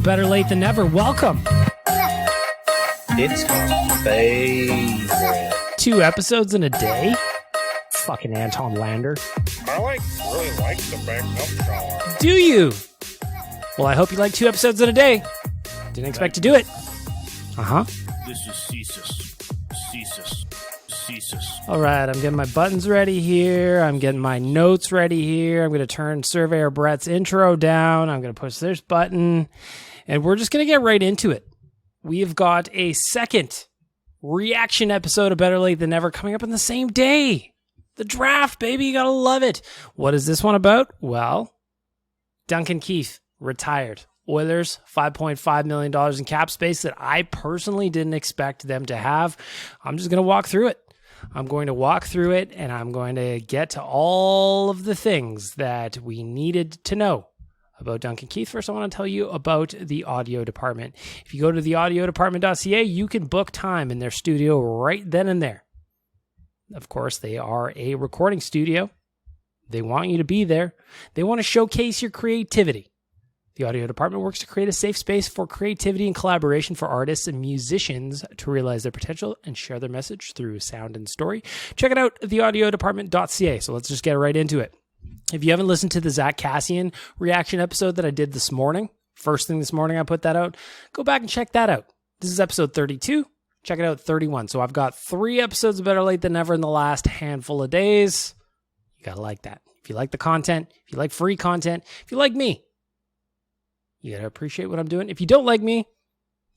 Better Late Than Never. Welcome. It's my favorite. 2 episodes in a day? Fucking Anton Lander. I really like the backup car. Do you? Well, I hope you like 2 episodes in a day. Didn't expect to do it. Uh-huh. This is Ceasus. All right, I'm getting my buttons ready here. I'm getting my notes ready here. I'm going to turn Surveyor Brett's intro down. I'm going to push this button. And we're just going to get right into it. We've got a second reaction episode of Better Late Than Never coming up on the same day. The draft, baby. You got to love it. What is this one about? Well, Duncan Keith retired. Oilers, $5.5 million in cap space that I personally didn't expect them to have. I'm just going to walk through it. I'm going to walk through it, and I'm going to get to all of the things that we needed to know about Duncan Keith. First, I want to tell you about the audio department. If you go to theaudiodepartment.ca, you can book time in their studio right then and there. Of course, they are a recording studio. They want you to be there. They want to showcase your creativity. The audio department works to create a safe space for creativity and collaboration for artists and musicians to realize their potential and share their message through sound and story. Check it out, theaudiodepartment.ca. So let's just get right into it. If you haven't listened to the Zack Kassian reaction episode that I did this morning, first thing this morning I put that out, go back and check that out. This is episode 32. Check it out, 31. So I've got 3 episodes of Better Late Than Never in the last handful of days. You gotta like that. If you like the content, if you like free content, if you like me, you got to appreciate what I'm doing. If you don't like me,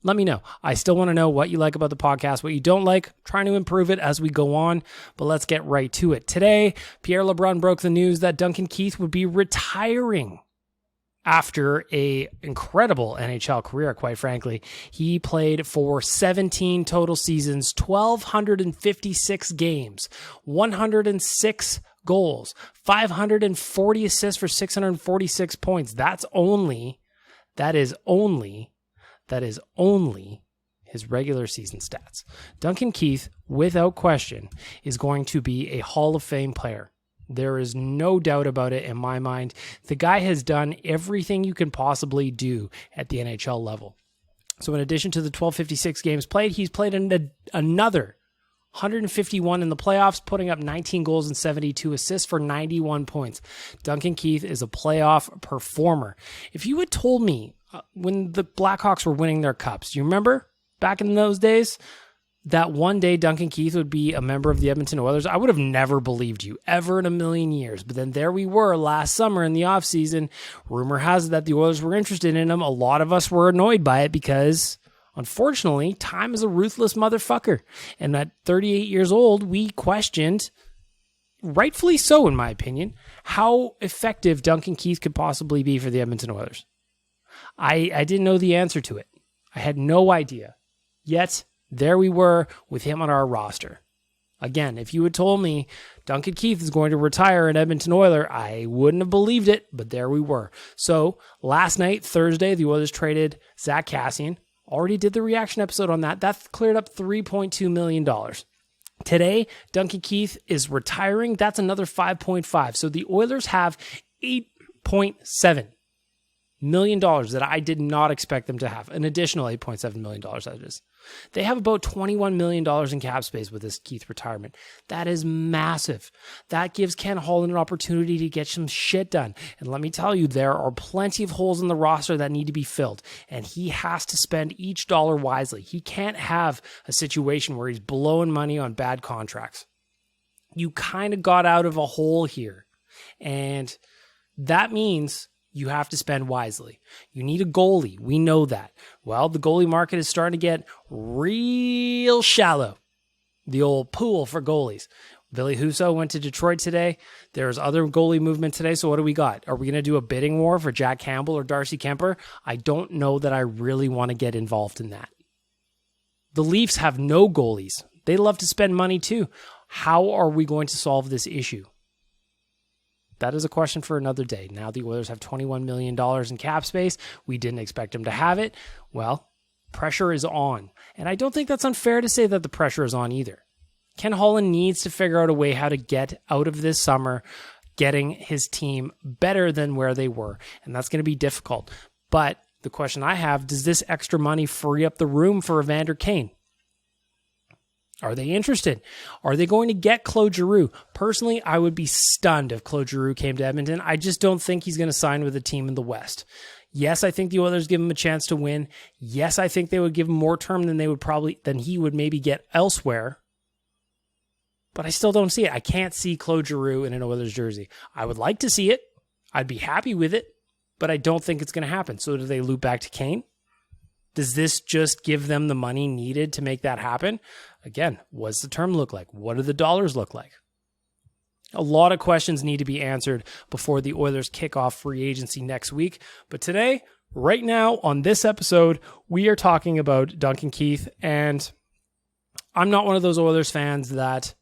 let me know. I still want to know what you like about the podcast, what you don't like, trying to improve it as we go on. But let's get right to it. Today, Pierre LeBrun broke the news that Duncan Keith would be retiring after a incredible NHL career, quite frankly. He played for 17 total seasons, 1,256 games, 106 goals, 540 assists for 646 points. That is only his regular season stats. Duncan Keith, without question, is going to be a Hall of Fame player. There is no doubt about it in my mind. The guy has done everything you can possibly do at the NHL level. So in addition to the 1,256 games played, he's played another 151 in the playoffs, putting up 19 goals and 72 assists for 91 points. Duncan Keith is a playoff performer. If you had told me when the Blackhawks were winning their cups, do you remember back in those days that one day Duncan Keith would be a member of the Edmonton Oilers? I would have never believed you, ever in a million years. But then there we were last summer in the offseason. Rumor has it that the Oilers were interested in him. A lot of us were annoyed by it because, unfortunately, time is a ruthless motherfucker. And at 38 years old, we questioned, rightfully so in my opinion, how effective Duncan Keith could possibly be for the Edmonton Oilers. I didn't know the answer to it. I had no idea. Yet, there we were with him on our roster. Again, if you had told me Duncan Keith is going to retire an Edmonton Oiler, I wouldn't have believed it, but there we were. So, last night, Thursday, the Oilers traded Zack Kassian. Already did the reaction episode on that. That cleared up $3.2 million. Today, Duncan Keith is retiring. That's another 5.5. So the Oilers have $8.7 million that I did not expect them to have. An additional $8.7 million, that is. They have about $21 million in cap space with this Keith retirement. That is massive. That gives Ken Holland an opportunity to get some shit done. And let me tell you, there are plenty of holes in the roster that need to be filled. And he has to spend each dollar wisely. He can't have a situation where he's blowing money on bad contracts. You kind of got out of a hole here. And that means you have to spend wisely. You need a goalie. We know that. Well, the goalie market is starting to get real shallow. The old pool for goalies. Billy Husso went to Detroit today. There's other goalie movement today. So what do we got? Are we going to do a bidding war for Jack Campbell or Darcy Kemper? I don't know that I really want to get involved in that. The Leafs have no goalies. They love to spend money too. How are we going to solve this issue? That is a question for another day. Now the Oilers have $21 million in cap space. We didn't expect them to have it. Well, pressure is on. And I don't think that's unfair to say that the pressure is on either. Ken Holland needs to figure out a way how to get out of this summer getting his team better than where they were. And that's going to be difficult. But The question I have, does this extra money free up the room for Evander Kane? Are they interested? Are they going to get Claude Giroux? Personally, I would be stunned if Claude Giroux came to Edmonton. I just don't think he's going to sign with a team in the West. Yes, I think the Oilers give him a chance to win. Yes, I think they would give him more term than he would maybe get elsewhere. But I still don't see it. I can't see Claude Giroux in an Oilers jersey. I would like to see it. I'd be happy with it, but I don't think it's going to happen. So do they loop back to Kane? Does this just give them the money needed to make that happen? Again, what's the term look like? What do the dollars look like? A lot of questions need to be answered before the Oilers kick off free agency next week. But today, right now, on this episode, we are talking about Duncan Keith. And I'm not one of those Oilers fans that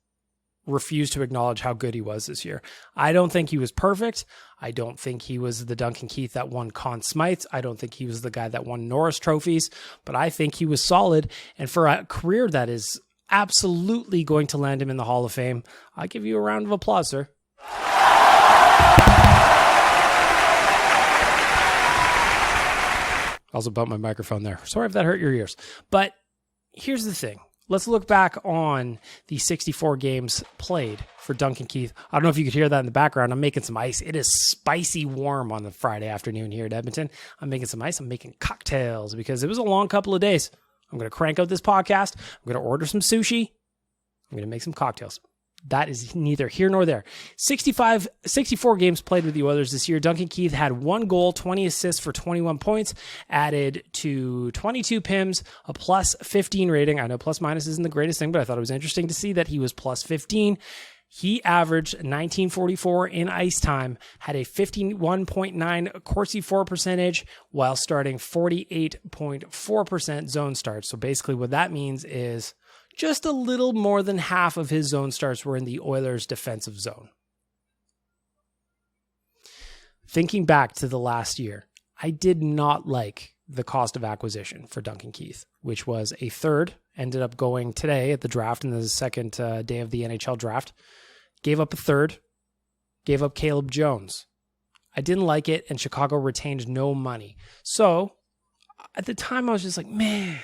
refuse to acknowledge how good he was this year. I don't think he was perfect. I don't think he was the Duncan Keith that won Conn Smythes. I don't think he was the guy that won Norris trophies, but I think he was solid. And for a career that is absolutely going to land him in the Hall of Fame, I'll give you a round of applause, sir. I also bumped my microphone there. Sorry if that hurt your ears. But here's the thing. Let's look back on the 64 games played for Duncan Keith. I don't know if you could hear that in the background. I'm making some ice. It is spicy warm on the Friday afternoon here at Edmonton. I'm making some ice. I'm making cocktails because it was a long couple of days. I'm going to crank out this podcast. I'm going to order some sushi. I'm going to make some cocktails. That is neither here nor there. 64 games played with the Oilers this year. Duncan Keith had 1 goal, 20 assists for 21 points, added to 22 PIMs, a plus 15 rating. I know plus minus isn't the greatest thing, but I thought it was interesting to see that he was plus 15. He averaged 1944 in ice time, had a 51.9 Corsi for percentage while starting 48.4% zone starts. So basically what that means is just a little more than half of his zone starts were in the Oilers' defensive zone. Thinking back to the last year, I did not like the cost of acquisition for Duncan Keith, which was a third, ended up going today at the draft in the second day of the NHL draft. Gave up a third, gave up Caleb Jones. I didn't like it, and Chicago retained no money. So at the time, I was just like, man,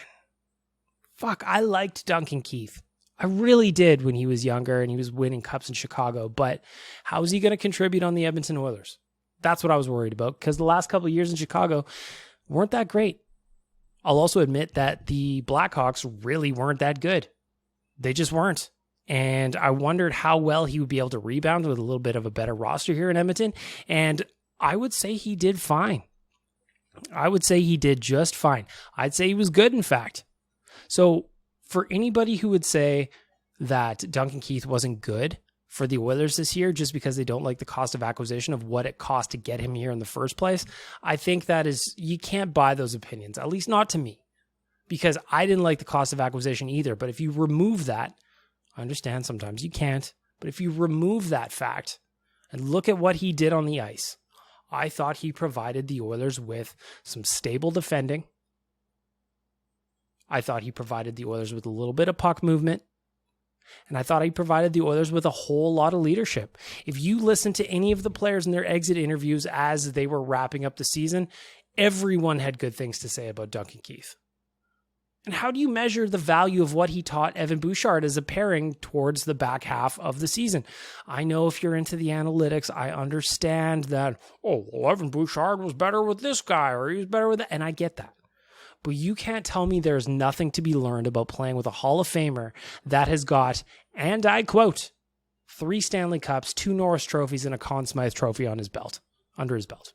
fuck, I liked Duncan Keith. I really did when he was younger and he was winning cups in Chicago. But how is he going to contribute on the Edmonton Oilers? That's what I was worried about because the last couple of years in Chicago weren't that great. I'll also admit that the Blackhawks really weren't that good. They just weren't. And I wondered how well he would be able to rebound with a little bit of a better roster here in Edmonton. And I would say he did fine. I would say he did just fine. I'd say he was good, in fact. So for anybody who would say that Duncan Keith wasn't good for the Oilers this year just because they don't like the cost of acquisition of what it cost to get him here in the first place, I think that is, you can't buy those opinions, at least not to me, because I didn't like the cost of acquisition either. But if you remove that, I understand sometimes you can't, but if you remove that fact and look at what he did on the ice, I thought he provided the Oilers with some stable defending. I thought he provided the Oilers with a little bit of puck movement. And I thought he provided the Oilers with a whole lot of leadership. If you listen to any of the players in their exit interviews as they were wrapping up the season, everyone had good things to say about Duncan Keith. And how do you measure the value of what he taught Evan Bouchard as a pairing towards the back half of the season? I know if you're into the analytics, I understand that, oh, well, Evan Bouchard was better with this guy or he was better with that. And I get that. But you can't tell me there's nothing to be learned about playing with a Hall of Famer that has got, and I quote, 3 Stanley Cups, 2 Norris trophies, and a Conn Smythe trophy on his belt, under his belt.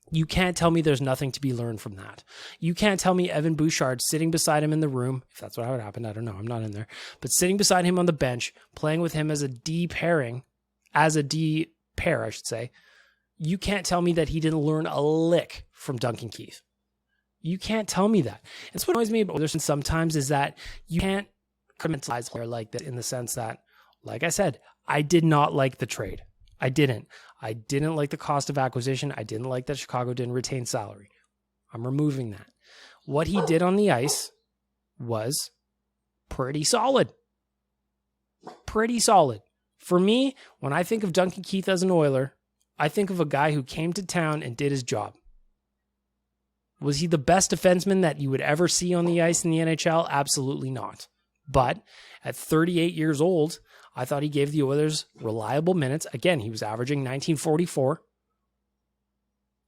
You can't tell me there's nothing to be learned from that. You can't tell me Evan Bouchard sitting beside him in the room, if that's what would happen, I don't know, I'm not in there, but sitting beside him on the bench, playing with him as a D pairing, as a D pair, I should say, you can't tell me that he didn't learn a lick from Duncan Keith. You can't tell me that. It's what annoys me about Oilers sometimes is that you can't criminalize a player like this in the sense that, like I said, I did not like the trade. I didn't like the cost of acquisition. I didn't like that Chicago didn't retain salary. I'm removing that. What he did on the ice was pretty solid. Pretty solid. For me, when I think of Duncan Keith as an Oiler, I think of a guy who came to town and did his job. Was he the best defenseman that you would ever see on the ice in the NHL? Absolutely not. But at 38 years old, I thought he gave the Oilers reliable minutes. Again, he was averaging 1944.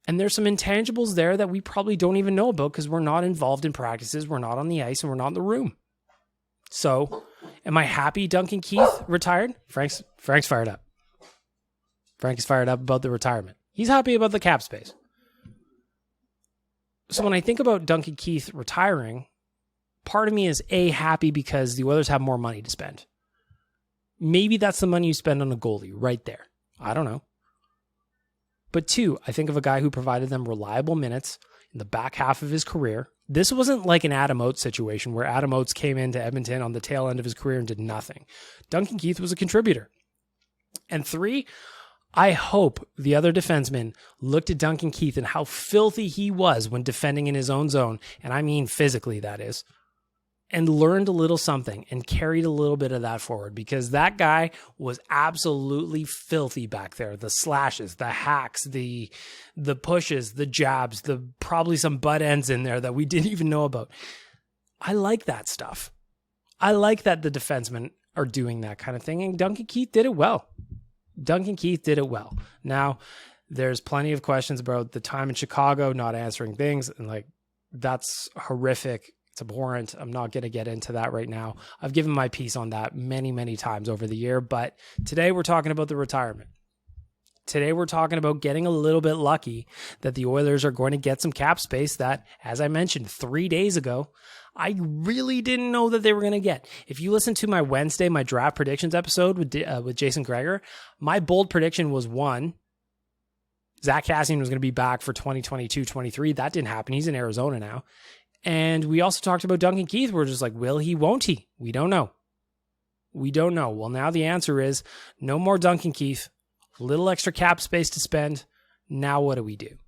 And there's some intangibles there that we probably don't even know about because we're not involved in practices, we're not on the ice, and we're not in the room. So, am I happy Duncan Keith retired? Frank's fired up. Frank is fired up about the retirement. He's happy about the cap space. So when I think about Duncan Keith retiring, part of me is happy because the Oilers have more money to spend. Maybe that's the money you spend on a goalie right there. I don't know. But 2, I think of a guy who provided them reliable minutes in the back half of his career. This wasn't like an Adam Oates situation where Adam Oates came into Edmonton on the tail end of his career and did nothing. Duncan Keith was a contributor. And 3, I hope the other defensemen looked at Duncan Keith and how filthy he was when defending in his own zone, and I mean physically, that is, and learned a little something and carried a little bit of that forward because that guy was absolutely filthy back there. The slashes, the hacks, the pushes, the jabs, probably some butt ends in there that we didn't even know about. I like that stuff. I like that the defensemen are doing that kind of thing, and Duncan Keith did it well. Now, there's plenty of questions about the time in Chicago, not answering things, and that's horrific. It's abhorrent. I'm not going to get into that right now. I've given my piece on that many, many times over the year, but today we're talking about the retirement. Today we're talking about getting a little bit lucky that the Oilers are going to get some cap space that, as I mentioned 3 days ago, I really didn't know that they were going to get. If you listen to my Wednesday, my draft predictions episode with Jason Gregor, my bold prediction was 1, Zack Kassian was going to be back for 2022-23. That didn't happen. He's in Arizona now. And we also talked about Duncan Keith. We're just like, will he, won't he? We don't know. Well, now the answer is no more Duncan Keith. A little extra cap space to spend. Now what do we do?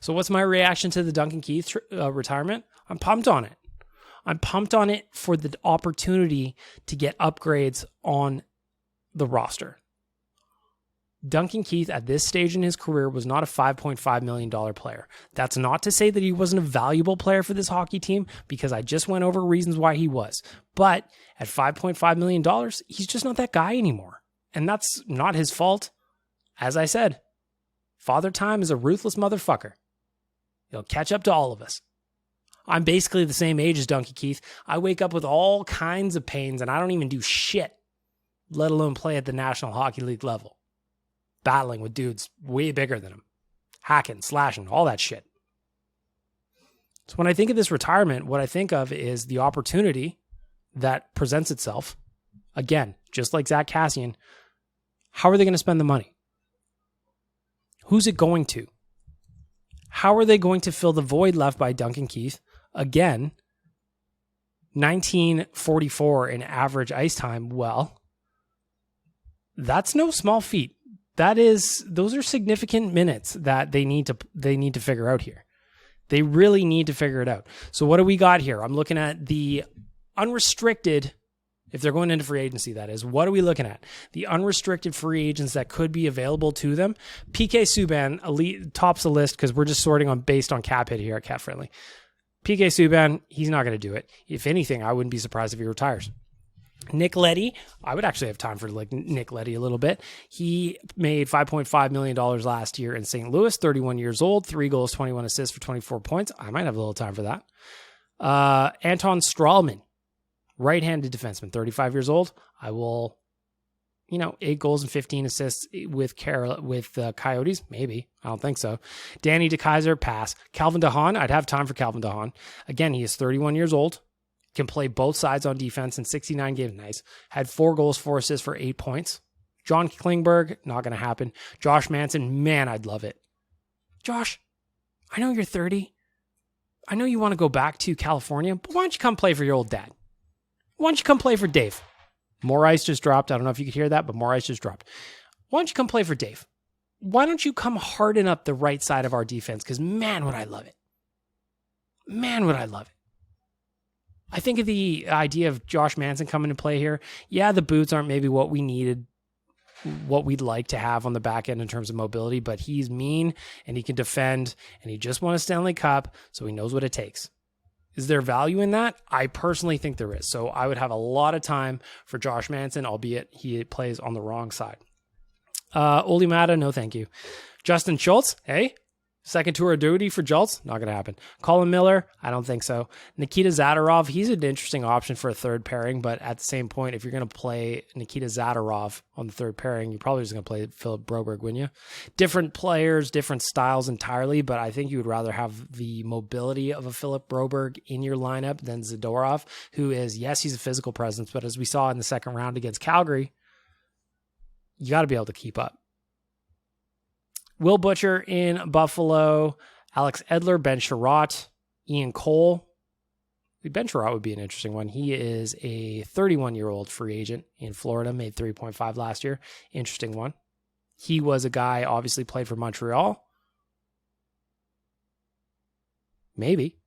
So what's my reaction to the Duncan Keith retirement? I'm pumped on it. I'm pumped on it for the opportunity to get upgrades on the roster. Duncan Keith at this stage in his career was not a $5.5 million player. That's not to say that he wasn't a valuable player for this hockey team, because I just went over reasons why he was. But at $5.5 million, he's just not that guy anymore. And that's not his fault. As I said, Father Time is a ruthless motherfucker. He'll catch up to all of us. I'm basically the same age as Duncan Keith. I wake up with all kinds of pains and I don't even do shit, let alone play at the National Hockey League level. Battling with dudes way bigger than him. Hacking, slashing, all that shit. So when I think of this retirement, what I think of is the opportunity that presents itself. Again, just like Zack Kassian, how are they going to spend the money? Who's it going to? How are they going to fill the void left by Duncan Keith? Again, 1944 in average ice time. Well, that's no small feat. Those are significant minutes that they need to figure out here. They really need to figure it out. So what do we got here? I'm looking at the unrestricted, if they're going into free agency, that is. What are we looking at? The unrestricted free agents that could be available to them. PK Subban elite tops the list because we're just sorting based on cap hit here at Cap Friendly. PK Subban, he's not going to do it. If anything, I wouldn't be surprised if he retires. Nick Leddy, I would actually have time for Nick Leddy a little bit. He made $5.5 million last year in St. Louis, 31 years old, 3 goals, 21 assists for 24 points. I might have a little time for that. Anton Strahlman, right-handed defenseman, 35 years old. I will, 8 goals and 15 assists with Coyotes. Maybe. I don't think so. Danny DeKeyser, pass. Calvin DeHaan, I'd have time for Calvin DeHaan. Again, he is 31 years old. Can play both sides on defense in 69 games. Nice. Had 4 goals, 4 assists for 8 points. John Klingberg, not going to happen. Josh Manson, man, I'd love it. Josh, I know you're 30. I know you want to go back to California, but why don't you come play for your old dad? Why don't you come play for Dave? More ice just dropped. I don't know if you could hear that, but more ice just dropped. Why don't you come play for Dave? Why don't you come harden up the right side of our defense? Because man, would I love it. Man, would I love it. I think of the idea of Josh Manson coming to play here. Yeah, the boots aren't maybe what we needed what we'd like to have on the back end in terms of mobility, but he's mean and he can defend and he just won a Stanley Cup, so he knows what it takes. Is there value in that? I personally think there is. So I would have a lot of time for Josh Manson, albeit he plays on the wrong side. Oli Mata, no thank you. Justin Schultz, hey? Second tour of duty for Schultz? Not going to happen. Colin Miller? I don't think so. Nikita Zadorov, he's an interesting option for a third pairing, but at the same point, if you're going to play Nikita Zadorov on the third pairing, you're probably just going to play Philip Broberg, wouldn't you? Different players, different styles entirely, but I think you would rather have the mobility of a Philip Broberg in your lineup than Zadorov, who is, yes, he's a physical presence, but as we saw in the second round against Calgary, you got to be able to keep up. Will Butcher in Buffalo, Alex Edler, Ben Sherratt, Ian Cole. Ben Sherratt would be an interesting one. He is a 31-year-old free agent in Florida, made 3.5 last year. Interesting one. He was a guy, obviously played for Montreal. Maybe.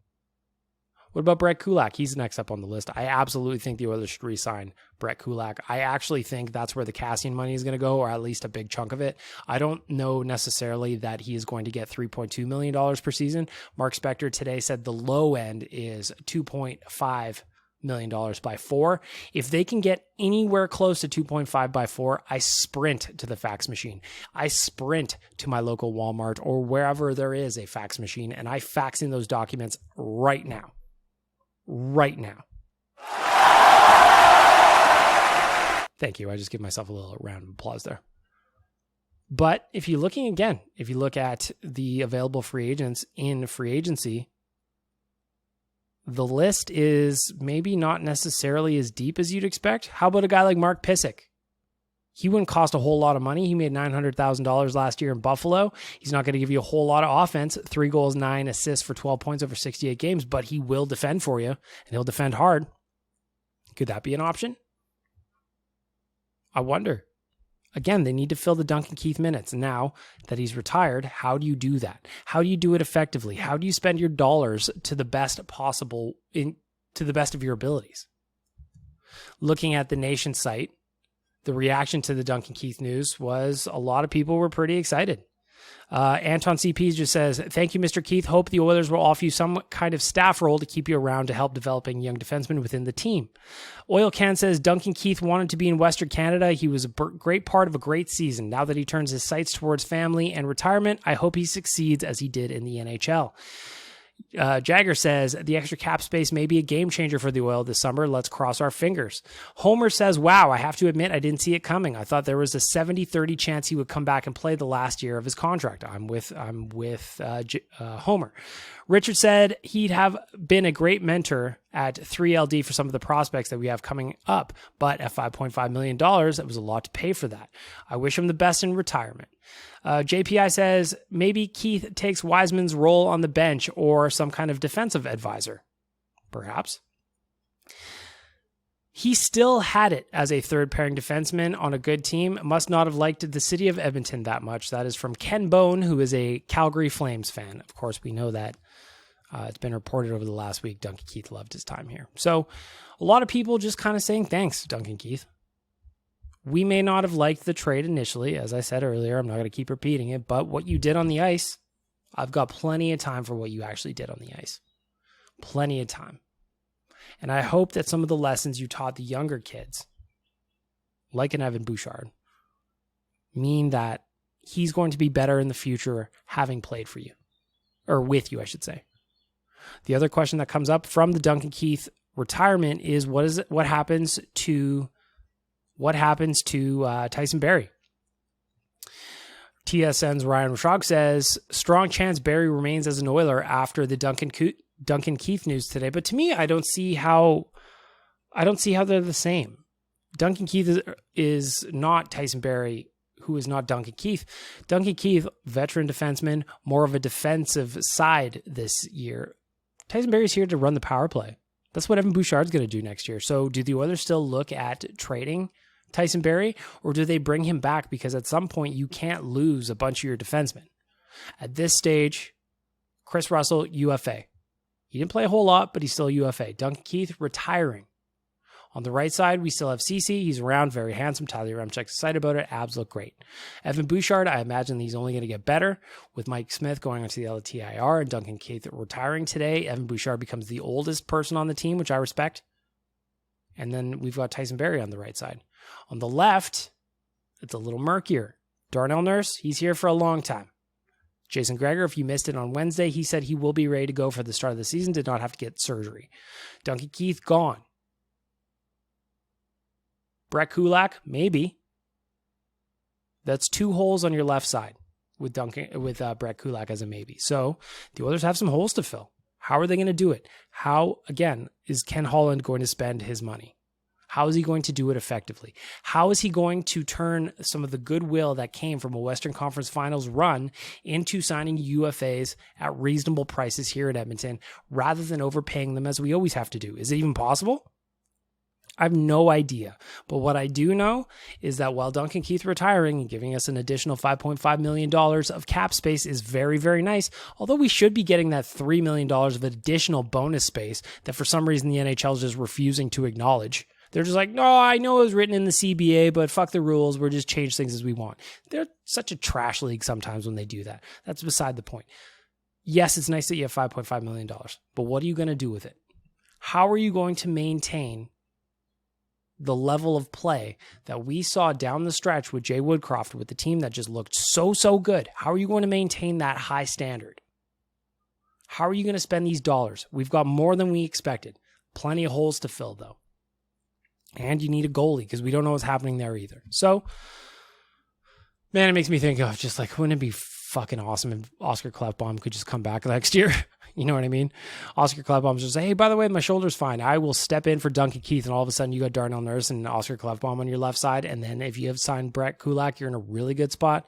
What about Brett Kulak? He's next up on the list. I absolutely think the Oilers should re-sign Brett Kulak. I actually think that's where the Kassian money is going to go, or at least a big chunk of it. I don't know necessarily that he is going to get $3.2 million per season. Mark Spector today said the low end is $2.5 million by 4. If they can get anywhere close to 2.5 by 4, I sprint to the fax machine. I sprint to my local Walmart or wherever there is a fax machine, and I fax in those documents right now. Right now. Thank you. I just give myself a little round of applause there. But if you're looking again, if you look at the available free agents in free agency, the list is maybe not necessarily as deep as you'd expect. How about a guy like Mark Pysyk? He wouldn't cost a whole lot of money. He made $900,000 last year in Buffalo. He's not going to give you a whole lot of offense. 3 goals, 9 assists for 12 points over 68 games, but he will defend for you, and he'll defend hard. Could that be an option? I wonder. Again, they need to fill the Duncan Keith minutes. Now that he's retired, how do you do that? How do you do it effectively? How do you spend your dollars to the best possible, to the best of your abilities? Looking at the Nation site, the reaction to the Duncan Keith news was a lot of people were pretty excited. Anton CP just says, thank you, Mr. Keith. Hope the Oilers will offer you some kind of staff role to keep you around to help developing young defensemen within the team. Oil Can says, Duncan Keith wanted to be in Western Canada. He was a great part of a great season. Now that he turns his sights towards family and retirement, I hope he succeeds as he did in the NHL. Jagger says, the extra cap space may be a game changer for the Oil this summer. Let's cross our fingers. Homer says, wow, I have to admit I didn't see it coming. I thought there was a 70-30 chance he would come back and play the last year of his contract. I'm with Homer. Richard said he'd have been a great mentor at 3LD for some of the prospects that we have coming up, but at $5.5 million, it was a lot to pay for that. I wish him the best in retirement. JPI says maybe Keith takes Wiseman's role on the bench or some kind of defensive advisor. Perhaps. He still had it as a third pairing defenseman on a good team. Must not have liked the city of Edmonton that much. That is from Ken Bone, who is a Calgary Flames fan. Of course, we know that. It's been reported over the last week Duncan Keith loved his time here. So a lot of people just kind of saying thanks, Duncan Keith. We may not have liked the trade initially. As I said earlier, I'm not going to keep repeating it, but what you did on the ice, I've got plenty of time for what you actually did on the ice. Plenty of time. And I hope that some of the lessons you taught the younger kids, like an Evan Bouchard, mean that he's going to be better in the future having played for you. Or with you, I should say. The other question that comes up from the Duncan Keith retirement is what happens to Tyson Barrie? TSN's Ryan Rashog says, strong chance Barrie remains as an Oiler after the Duncan Keith news today. But to me, I don't see how they're the same. Duncan Keith is not Tyson Barrie, who is not Duncan Keith. Duncan Keith, veteran defenseman, more of a defensive side this year. Tyson Barrie's here to run the power play. That's what Evan Bouchard's going to do next year. So do the Oilers still look at trading Tyson Barrie, or do they bring him back? Because at some point you can't lose a bunch of your defensemen. At this stage, Chris Russell, UFA. He didn't play a whole lot, but he's still UFA. Duncan Keith retiring On the right side, we still have CC. He's around, very handsome. Tyler Remchek's excited about it. Abs look great. Evan Bouchard, I imagine he's only going to get better. With Mike Smith going onto the LTIR and Duncan Keith retiring today, Evan Bouchard becomes the oldest person on the team, which I respect. And then we've got Tyson Barrie on the right side. On the left, it's a little murkier. Darnell Nurse, he's here for a long time. Jason Gregor, if you missed it on Wednesday, he said he will be ready to go for the start of the season, did not have to get surgery. Duncan Keith, gone. Brett Kulak, maybe. That's 2 holes on your left side with Brett Kulak as a maybe. So the Oilers have some holes to fill. How are they going to do it? How, again, is Ken Holland going to spend his money? How is he going to do it effectively? How is he going to turn some of the goodwill that came from a Western Conference Finals run into signing UFAs at reasonable prices here in Edmonton rather than overpaying them as we always have to do? Is it even possible? I have no idea. But what I do know is that while Duncan Keith retiring and giving us an additional $5.5 million of cap space is very, very nice, although we should be getting that $3 million of additional bonus space that for some reason the NHL is just refusing to acknowledge. They're just like, no, I know it was written in the CBA, but fuck the rules. We'll just change things as we want. They're such a trash league sometimes when they do that. That's beside the point. Yes, it's nice that you have $5.5 million, but what are you going to do with it? How are you going to maintain the level of play that we saw down the stretch with Jay Woodcroft with the team that just looked so good? How are you going to maintain that high standard? How are you going to spend these dollars? We've got more than we expected. Plenty of holes to fill, though. And you need a goalie because we don't know what's happening there either. So, man, it makes me think of just like, wouldn't it be fucking awesome if Oscar Klefbom could just come back next year? You know what I mean? Oscar Klefbom's just say, hey, by the way, my shoulder's fine. I will step in for Duncan Keith. And all of a sudden you got Darnell Nurse and Oscar Klefbom on your left side. And then if you have signed Brett Kulak, you're in a really good spot.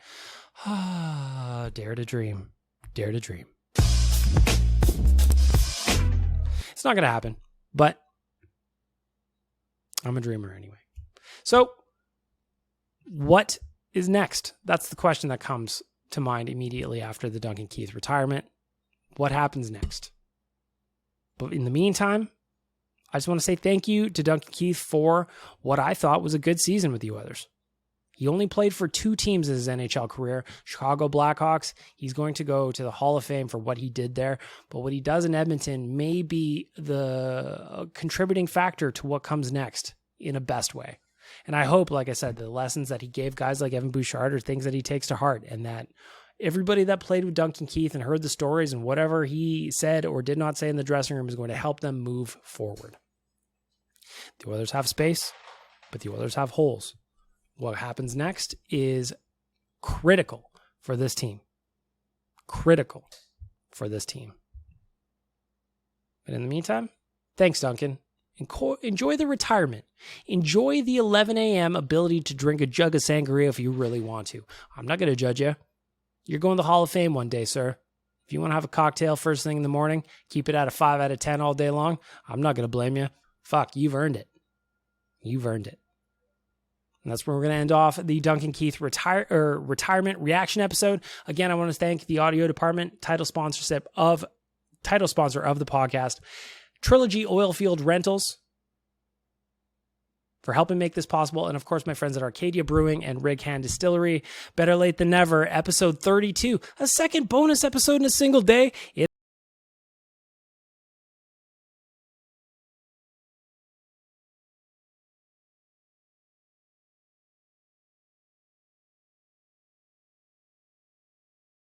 Dare to dream. Dare to dream. It's not going to happen, but I'm a dreamer anyway. So what is next? That's the question that comes to mind immediately after the Duncan Keith retirement. What happens next? But in the meantime, I just want to say thank you to Duncan Keith for what I thought was a good season with the Oilers. He only played for 2 teams in his NHL career, Chicago Blackhawks. He's going to go to the Hall of Fame for what he did there. But what he does in Edmonton may be the contributing factor to what comes next in a best way. And I hope, like I said, the lessons that he gave guys like Evan Bouchard are things that he takes to heart, and that everybody that played with Duncan Keith and heard the stories and whatever he said or did not say in the dressing room is going to help them move forward. The Oilers have space, but the Oilers have holes. What happens next is critical for this team. Critical for this team. But in the meantime, thanks, Duncan. Enjoy the retirement. Enjoy the 11 a.m. ability to drink a jug of sangria if you really want to. I'm not going to judge you. You're going to the Hall of Fame one day, sir. If you want to have a cocktail first thing in the morning, keep it at a 5 out of 10 all day long, I'm not going to blame you. Fuck, you've earned it. You've earned it. And that's where we're going to end off the Duncan Keith retirement reaction episode. Again, I want to thank the audio department, title sponsor of the podcast, Trilogy Oilfield Rentals, for helping make this possible. And of course, my friends at Arcadia Brewing and Rig Hand Distillery. Better Late Than Never, episode 32, a second bonus episode in a single day.